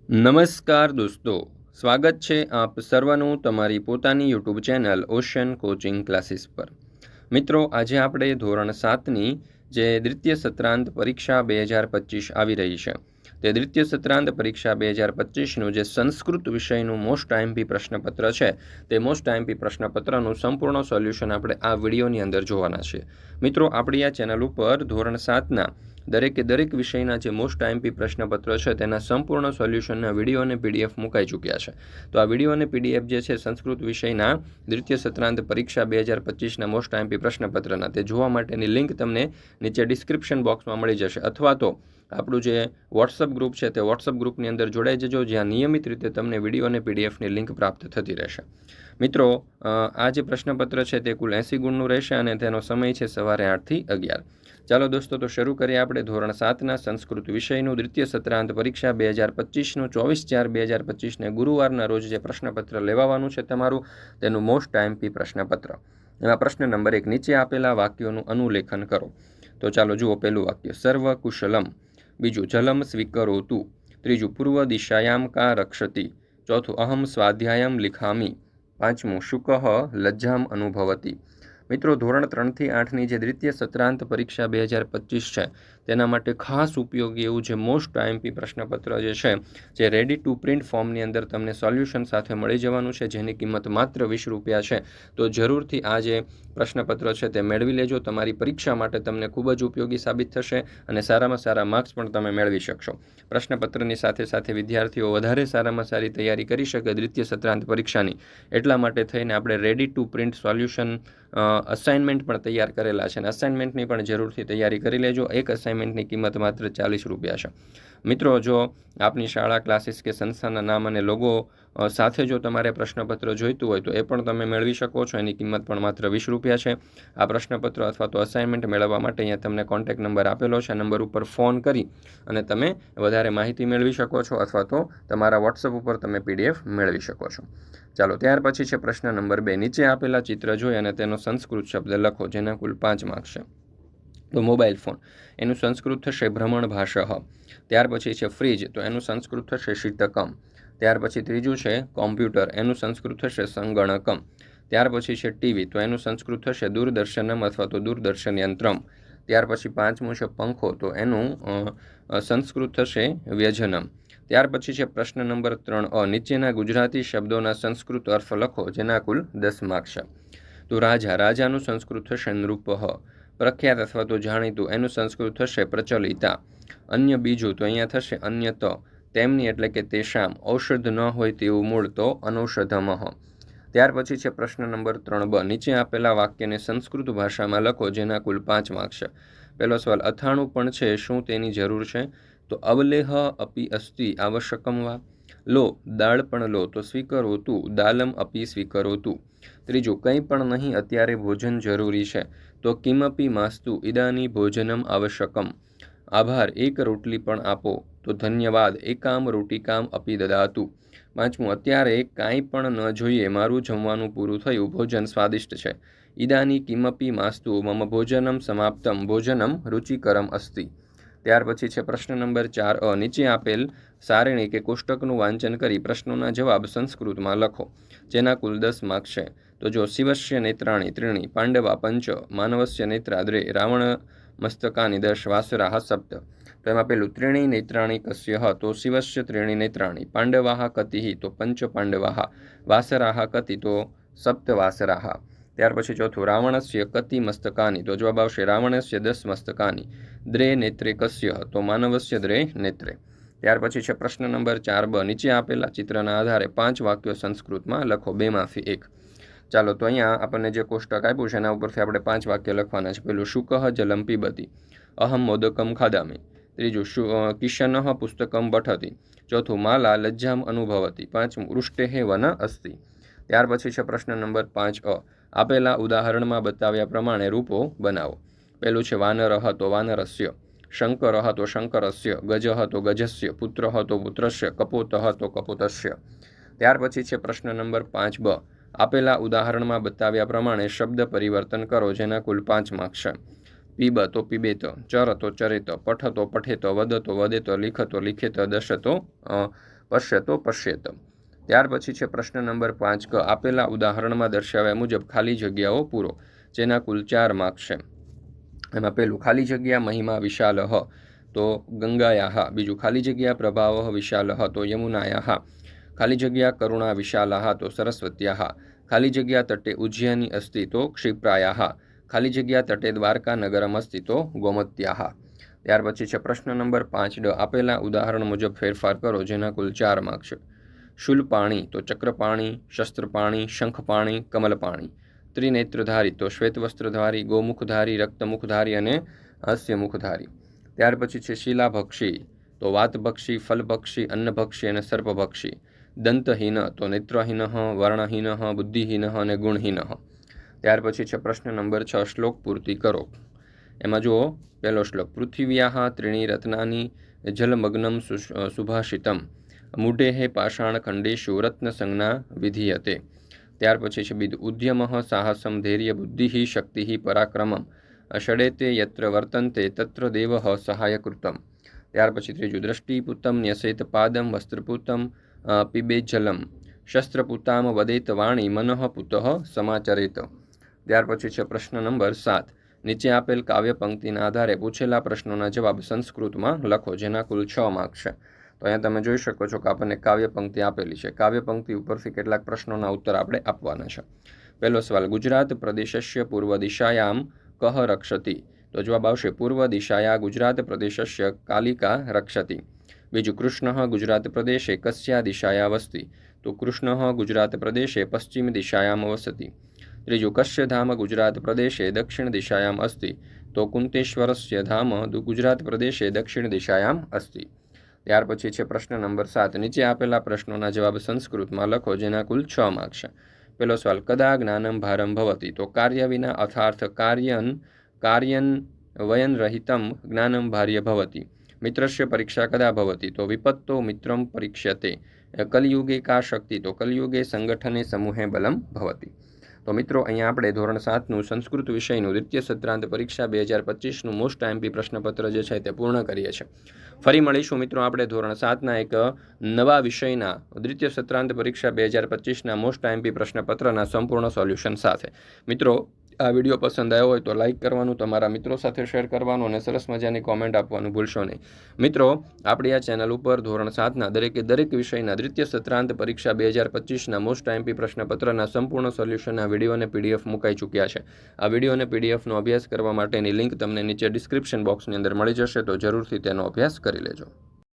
નમસ્કાર દોસ્તો, સ્વાગત છે આપ સર્વનું તમારી પોતાની YouTube channel ocean coaching classes પર। મિત્રો, આજે આપણે ધોરણ 7ની જે દ્વિતીય સત્રાંત પરીક્ષા 2025 આવી રહી છે તે દ્વિતીય સત્રાંત પરીક્ષા 2025નું જે સંસ્કૃત વિષયનું મોસ્ટ આઈએમપી પ્રશ્નપત્ર છે તે મોસ્ટ આઈએમપી પ્રશ્નપત્રનું સંપૂર્ણ સોલ્યુશન આપણે આ વિડીયોની અંદર જોવાના છે। મિત્રો, આપણી આ ચેનલ ઉપર ધોરણ 7ના દરેક વિષયના જે મોસ્ટ આઈએમપી પ્રશ્નપત્ર છે તેના સંપૂર્ણ સોલ્યુશનના વિડીયો અને પીડીએફ મુકાઈ ચૂક્યા છે। તો આ વિડીયો અને પીડીએફ જે છે સંસ્કૃત વિષયના દ્વિતીય સત્રાંત પરીક્ષા 2025ના મોસ્ટ આઈએમપી પ્રશ્નપત્રના તે જોવા માટેની લિંક તમને નીચે ડિસ્ક્રિપ્શન બોક્સમાં મળી જશે, અથવા તો આપણું જે વોટ્સઅપ ગ્રુપ છે તે વોટ્સઅપ ગ્રુપની અંદર જોડાઈ જજો, જ્યાં નિયમિત રીતે તમને વિડીયો અને પીડીએફની લિંક પ્રાપ્ત થતી રહેશે। મિત્રો, આ જે પ્રશ્નપત્ર છે તે કુલ 80 ગુણનું રહેશે અને તેનો સમય છે સવારે 8 થી 11। ચાલો દોસ્તો, તો શરૂ કરીએ આપણે ધોરણ 7ના સંસ્કૃત વિષયનું દ્વિતીય સત્રાંત પરીક્ષા 2025નું 24/4/2025ને ગુરુવારના રોજ જે પ્રશ્નપત્ર લેવાનું છે તમારું, તેનું મોસ્ટ આઈએમપી પ્રશ્નપત્ર। એમાં પ્રશ્ન નંબર 1, નીચે આપેલા વાક્યોનું અનુલેખન કરો। તો ચાલો જુઓ, પહેલું વાક્ય સર્વ કુશલમ, બીજું જલમ સ્વીકરોતુ, ત્રીજું પૂર્વ દિશાયામ કા રક્ષતિ, ચોથું અહમ સ્વાધ્યાયમ લિખામી, પાંચમું શુકઃ લજ્જામ અનુભવતી। મિત્રો, ધોરણ 3થી 8ની જે દ્વિતીય સત્રાંત પરીક્ષા 2025 છે તેના માટે ખાસ ઉપયોગી એવું જે મોસ્ટ આઈએમપી પ્રશ્નપત્ર જે છે જે રેડી ટુ પ્રિન્ટ ફોર્મની અંદર તમને સોલ્યુશન સાથે મળી જવાનું છે, જેની કિંમત માત્ર 20 રૂપિયા છે। તો જરૂરથી આ જે પ્રશ્નપત્ર છે તે મેળવી લેજો, તમારી પરીક્ષા માટે તમને ખૂબ જ ઉપયોગી સાબિત થશે અને સારામાં સારા માર્ક્સ પણ તમે મેળવી શકશો। પ્રશ્નપત્રની સાથે સાથે વિદ્યાર્થીઓ વધારે સારામાં સારી તૈયારી કરી શકે દ્વિતીય સત્રાંત પરીક્ષાની, એટલા માટે થઈને આપણે ready to print solution assignment પણ તૈયાર કરેલા છે અને અસાઇનમેન્ટની પણ જરૂરથી તૈયારી કરી લેજો। એક અસાઇનમેન્ટની કિંમત માત્ર 40 રૂપિયા છે। મિત્રો, જો આપની શાળા, ક્લાસીસ કે સંસ્થાના નામ અને લોગો સાથે જો તમારે પ્રશ્નપત્ર જોઈતું હોય તો એ પણ તમે મેળવી શકો છો, એની કિંમત પણ માત્ર 20 રૂપિયા છે। આ પ્રશ્નપત્ર અથવા તો અસાઇનમેન્ટ મેળવવા માટે અહીંયા તમને કોન્ટેક્ટ નંબર આપેલો છે, નંબર ઉપર ફોન કરી અને તમે વધારે માહિતી મેળવી શકો છો, અથવા તો તમારા વોટ્સઅપ ઉપર તમે પીડીએફ મેળવી શકો છો। ચાલો, ત્યાર પછી છે પ્રશ્ન નંબર 2, નીચે આપેલા ચિત્ર જોઈ અને તેનો સંસ્કૃત શબ્દ લખો, જેના કુલ 5 માર્ક્સ છે। તો મોબાઈલ ફોન, એનું સંસ્કૃત થશે ભ્રમણ ભાષઃ। ત્યાર પછી છે ફ્રીજ, તો એનું સંસ્કૃત થશે શીતકમ। ત્યાર પછી ત્રીજું છે કોમ્પ્યુટર, એનું સંસ્કૃત થશે સંગણકમ। ત્યાર પછી છે ટીવી, તો એનું સંસ્કૃત થશે દૂરદર્શનમ અથવા તો દૂરદર્શન યંત્રમ। ત્યાર પછી પાંચમું છે પંખો, તો એનું સંસ્કૃત થશે વ્યજનમ। ત્યાર પછી છે પ્રશ્ન નંબર 3 નીચેના ગુજરાતી શબ્દોના સંસ્કૃત અર્થ લખો, જેના કુલ 10 માર્ક્સ છે। તો રાજા, રાજાનું સંસ્કૃત થશે નૃપઃ। પ્રખ્યાત અથવા તો જાણીતું, એનું સંસ્કૃત થશે પ્રચલિતા। અન્ય, બીજું, તો અહીંયા થશે અન્યત, તેમની એટલે કે તેષામ। ઔષધ ન હોય તેવું મૂળ, તો અનૌષધમઃ। ત્યાર પછી છે પ્રશ્ન નંબર 3b, નીચે આપેલા વાક્યને સંસ્કૃત ભાષામાં લખો, જેના કુલ 5 માર્ક્સ છે। પહેલો સવાલ, અથાણું પણ છે, શું તેની જરૂર છે? તો અવલેહ અપી અસ્તિ આવશ્યકમ વા? લો, દાળ પણ લો, તો સ્વીકરોતુ દાલમ અપી સ્વીકરોતુ। ત્રીજું, કંઈ પણ નહીં, અત્યારે ભોજન જરૂરી છે, તો કિમપી માસ્તુ ઇદાની ભોજનમ આવશ્યકમ। આભાર, એક રોટલી પણ આપો, તો ધન્યવાદ એકામ રોટિકામ અપી દદાતુ। પાંચમું, અત્યારે કાંઈ પણ ન જોઈએ, મારું જમવાનું પૂરું થયું, ભોજન સ્વાદિષ્ટ છે, ઇદાની કિમપી માસ્તુ મમ ભોજનમ સમાપ્તમ ભોજનમ રુચિકરમ અસ્તિ। ત્યાર પછી છે પ્રશ્ન નંબર 4 નીચે આપેલ સારણી કે કોષ્ટકનું વાંચન કરી પ્રશ્નોના જવાબ સંસ્કૃતમાં લખો, જેના કુલ 10 માર્ક્સ છે। તો જો શિવસ્ય નેત્રાણી ત્રીણી, પાંડવા પંચ, માનવસ્ય નેત્રા દ્વે, રાવણ મસ્તકાની 10, વાસરાહ સપ્ત। તો એમાં પેલું ત્રીણી નેત્રાણી કસ્ય, તો શિવસ્ય ત્રીણી નેત્રાણી, પાંડવાહ કતિઃ, તો પંચ પાંડવાહ, વાસરાહ કતિ, તો સપ્ત વાસરાહ। ત્યાર પછી ચોથું, રાવણસ્ય કતિ મસ્તકાની, તો જવાબ આવશે રાવણસ્ય 10 મસ્તકાની, દ્રે નેત્રે કસ્ય, તો માનવસ્ય દ્રે નેત્રે। ત્યાર પછી છે પ્રશ્ન નંબર 4b, નીચે આપેલા ચિત્રના આધારે 5 વાક્યો સંસ્કૃતમાં લખો, 2માંથી 1। ચાલો, તો અહીંયા આપણને જે કોષ્ટક આપ્યું છે એના ઉપરથી આપણે 5 વાક્ય લખવાના છે। પેલું, શુકઃ જલમ પીબતી, અહમ મોદકમ ખાદામી। ત્રીજું, કિશનઃ પુસ્તકમ પઠતી। ચોથું, માલા લજ્જામ અનુભવતી। પાંચમું, વૃષ્ટેઃ વન અસ્તિ। ત્યાર પછી છે પ્રશ્ન નંબર 5a, આપેલા ઉદાહરણમાં બતાવ્યા પ્રમાણે રૂપો બનાવો। પેલું છે વાનરઃ, તો વાનરસ્ય, શંકરઃ, તો શંકરસ્ય, ગજઃ, તો ગજસ્ય, પુત્રઃ, તો પુત્રસ્ય, કપોતઃ, તો કપોતસ્ય। ત્યાર પછી છે પ્રશ્ન નંબર 5b, આપેલા ઉદાહરણમાં બતાવ્યા પ્રમાણે શબ્દ પરિવર્તન કરો, જેના કુલ 5 માર્ક્સ છે। પીબ, તો પીબેત, ચર, તો ચરેત, પઠ, તો પઠેત, વદ, તો વદેત, લિખ, તો લિખેત, દશ, તો પશ્યતો પશ્યેત। ત્યાર પછી છે પ્રશ્ન નંબર 5 ક આપેલા ઉદાહરણમાં દર્શાવ્યા મુજબ ખાલી જગ્યાઓ પૂરો, જેના કુલ 4 માર્ક્સ છે। એમાં પહેલું ખાલી જગ્યા મહિમા વિશાલઃ તો ગંગાયાઃ, બીજું ખાલી જગ્યા પ્રભાવઃ વિશાલઃ તો યમુનાયાઃ, ખાલી જગ્યા કરુણા વિશાલાઃ તો સરસ્વત્યાઃ, ખાલી જગ્યા તટે ઉજ્જૈની અસ્તિ તો ક્ષિપ્રાયાઃ, ખાલી જગ્યા તટે દ્વારકા નગરમ અસ્તિ તો ગોમત્યાઃ। ત્યાર પછી છે પ્રશ્ન નંબર 5 આપેલા ઉદાહરણ મુજબ ફેરફાર કરો, જેના કુલ 4 માર્ક્સ છે। શૂલપાણી તો ચક્રપાણી, શસ્ત્રપાણી, શંખપાણી, કમલપાણી, ત્રિનેત્રધારી તો શ્વેતવસ્ત્રધારી, ગોમુખધારી, રક્તમુખધારી અને હાસ્યમુખધારી। ત્યાર પછી છે શિલાભક્ષી તો વાતભક્ષી, ફલભક્ષી, અન્નભક્ષી અને સર્પભક્ષી, દંતહીન તો નેત્રહીન, વર્ણહીન, બુદ્ધિહીન અને ગુણહીન। ત્યાર પછી છે પ્રશ્ન નંબર 6 શ્લોક પૂર્તિ કરો। એમાં જુઓ પહેલો શ્લોક, પૃથિવ્યાઃ ત્રીણી રત્નાની જલમગ્નમ સુભાષિતમ મૂઢેઃ પાષાણખંડેષુ રત્નસંજ્ઞા વિધીયતે। ત્યાર પછી છે બીજું, ઉદ્યમઃ સાહસમ ધૈર્ય બુદ્ધિ શક્તિ પરાક્રમમ ષડેતે યત્ર વર્તન્તે તત્ર દેવઃ સહાયકૃતમ। ત્યાર પછી ત્રીજું, દ્રષ્ટિપૂતમ ન્યસેત પાદમ વસ્ત્રપૂતમ પીબેત જલમ શસ્ત્રપૂતામ વદેત વાણી મનઃ પુતઃ સમાચરેત। ત્યાર પછી છે પ્રશ્ન નંબર 7, નીચે આપેલ કાવ્ય પંક્તિના આધારે પૂછેલા પ્રશ્નોના જવાબ સંસ્કૃતમાં લખો, જેના કુલ 6 માર્ક્સ છે। તો અહીંયા તમે જોઈ શકો છો કે આપણને કાવ્ય પંક્તિ આપેલી છે। કાવ્ય પંક્તિ ઉપરથી કેટલાક પ્રશ્નોના ઉત્તર આપણે આપવાના છે। પહેલો સવાલ, ગુજરાત પ્રદેશસ્ય પૂર્વ દિશાયામ કહ રક્ષતિ તો જવાબ આવશે પૂર્વ દિશાયા ગુજરાત પ્રદેશસ્ય કાલિકા રક્ષતિ। બીજું, કૃષ્ણ ગુજરાત પ્રદેશે કસ્યા દિશાયા વસતિ તો કૃષ્ણ ગુજરાત પ્રદેશે પશ્ચિમ દિશાયામ વસતિ। ત્રીજું, કસ્ય ધામ ગુજરાત પ્રદેશે દક્ષિણ દિશાયામ અસ્તિ તો કુંતેશ્વરસ્ય ધામ ગુજરાત પ્રદેશે દક્ષિણ દિશાયામ અસ્તિ। ત્યાર પછી છે પ્રશ્ન નંબર 7, નીચે આપેલા પ્રશ્નોના જવાબ સંસ્કૃતમાં લખો, જેના કુલ 6 માર્ક્સ છે। પહેલો સવાલ, કદા જ્ઞાનમ ભારમ ભવતિ તો કાર્ય વિના અથાર્થ કાર્યન વયન રહિતમ જ્ઞાનમ ભાર્ય ભવતિ। મિત્રસ્ય પરીક્ષા કદા ભવતિ તો વિપત્તો મિત્રમ પરીક્ષ્યતે। કલયુગે કા શક્તિ તો કલયુગે સંગઠને સમૂહે બલમ ભવતિ। તો મિત્રો અહીંયા આપણે ધોરણ 7નું સંસ્કૃત વિષયનું દ્વિતીય સત્રાંત પરીક્ષા 2025નું મોસ્ટ આઈએમપી પ્રશ્નપત્ર જે છે તે પૂર્ણ કરીએ છીએ। ફરી મળીશું મિત્રો આપણે ધોરણ 7ના એક નવા વિષયના દ્વિતીય સત્રાંત પરીક્ષા 2025ના મોસ્ટ આઈએમપી પ્રશ્નપત્રના સંપૂર્ણ સોલ્યુશન સાથે। મિત્રો આ વિડીયો પસંદ આવ્યો હોય તો લાઇક કરવાનું, તમારા મિત્રો સાથે શેર કરવાનું અને સરસ મજાની કોમેન્ટ આપવાનું ભૂલશો નહીં। મિત્રો આપણી આ ચેનલ ઉપર ધોરણ 7ના દરેક વિષયના દ્વિતીય સત્રાંત પરીક્ષા 2025ના મોસ્ટ આઈએમપી પ્રશ્નપત્રના સંપૂર્ણ સોલ્યુશનના વિડીયો અને પીડીએફ મુકાઈ ચૂક્યા છે। આ વિડીયો અને પીડીએફનો અભ્યાસ કરવા માટેની લિંક તમને નીચે ડિસ્ક્રિપ્શન બોક્સની અંદર મળી જશે, તો જરૂરથી તેનો અભ્યાસ કરી લેજો।